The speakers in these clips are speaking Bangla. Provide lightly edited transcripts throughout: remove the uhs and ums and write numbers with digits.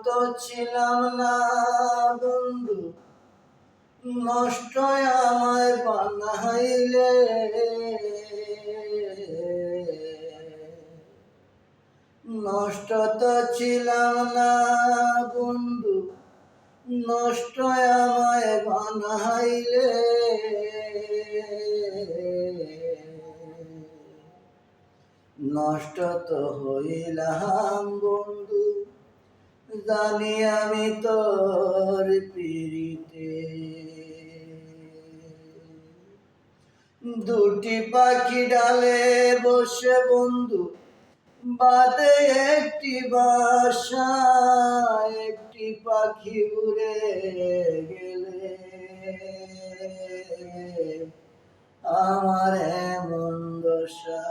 তো ছিলাম না বন্ধু, নষ্ট আমায় বানাইলে। নষ্ট তো ছিলাম না বন্ধু, নষ্ট আমায় বানাইলে। নষ্ট তো হইলাম বন্ধু, জানি আমি তোর পিরিতে। দুটি পাখি ডালে বসে বন্ধু বাদে একটি বাসা, একটি পাখি উড়ে গেলে আমার এমন দশা।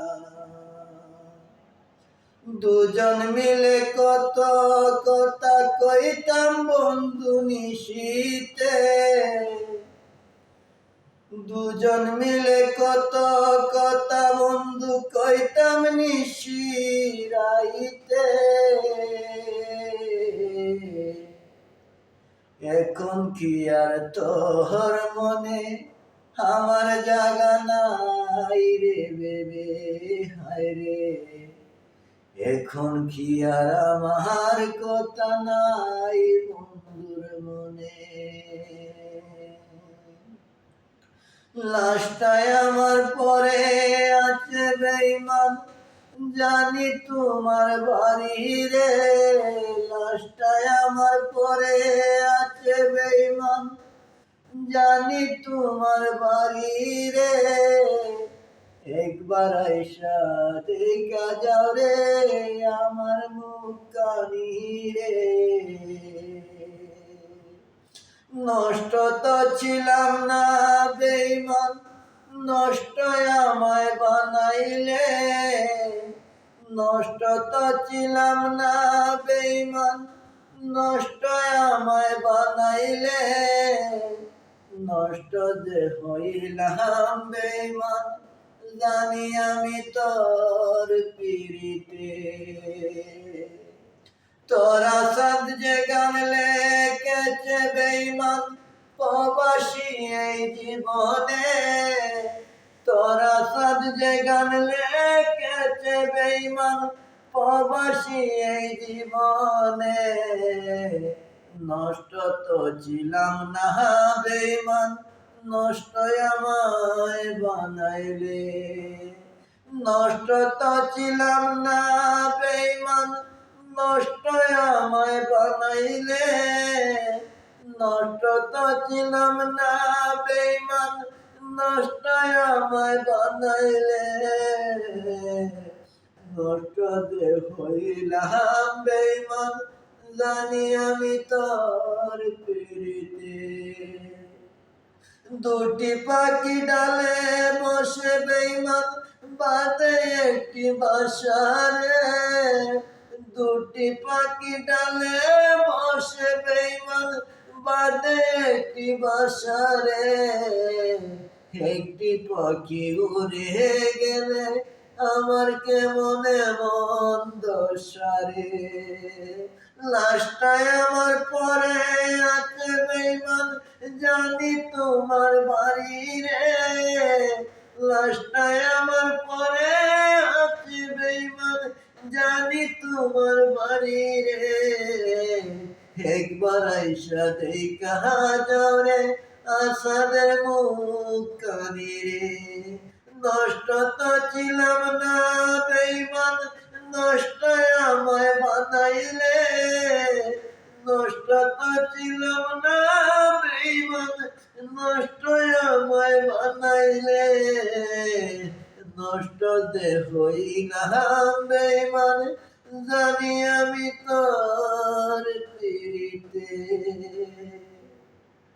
দুজন মিলে কত কথা কইতাম বন্ধু নিশীতে, দুজন মিলে কত কথা বন্ধু কইতাম নিশি রাইতে। এখন কি আর তোর মনে আমার জাগা নাই রে বেবে, হায় রে। এখন কি আর আমার কথা নাই বন্ধুর মনে। লাশটায় আমার পরে আছে বেঈমান, জানি তোমার বাড়ি রে। লাশটায় আমার পরে আছে বেঈমান, জানি তোমার বাড়ি রে। একবার আইসা দেখা যাও রে আমার মুখখানি রে। নষ্ট তো ছিলাম না বেঈমান, নষ্ট আমায় বানাইলে। নষ্ট তো ছিলাম না বেঈমান, নষ্ট আমায় বানাইলে। নষ্ট যে হইলাম বেঈমান, জানি আমি তোর পিরিতে। তোরা সাদ যে গান লেখেছে বেঈমান প্রবাসী এই জীবনে। তোরা সাদ যে গান লেখেছে বেঈমান প্রবাসী এই জীবনে। নষ্ট তো ছিলাম না বেঈমান, নষ্ট আমায় বানাইলে। নষ্ট তো ছিলাম না বেঈমান, নষ্ট আমায় বানাইলে। নষ্ট তো ছিলাম না বেঈমান, নষ্ট আমায় বানাইলে। নষ্ট যে হইলাম বেঈমান, জানি আমি তোর পিরিতে। দুটি পাখি ডালে বসে বেঈমান বাদে একটি বাসা রে। দুটি পাখি ডালে বসে বেঈমান বাদে একটি বাসা রে। একটি পাখি উড়ে গেলে আমার কেমন এমন দশা রে। লাশটায় আমার পরে আছে বেঈমান, জানি তোমার বাড়ি রে। লাশটায় আমার পরে আছে বেঈমান, জানি তোমার বাড়ি রে। একবার আইসা দেখা যাও রে আসাদের মুখখানি রে। নষ্ট তো ছিলাম না বেঈমান, নষ্ট আমায় বানাইলে। নষ্ট তো ছিলাম না বেঈমান, নষ্ট আমায় বানাইলে। নষ্ট যে হইলাম বেঈমান, জানি আমি তোর পিরিতে।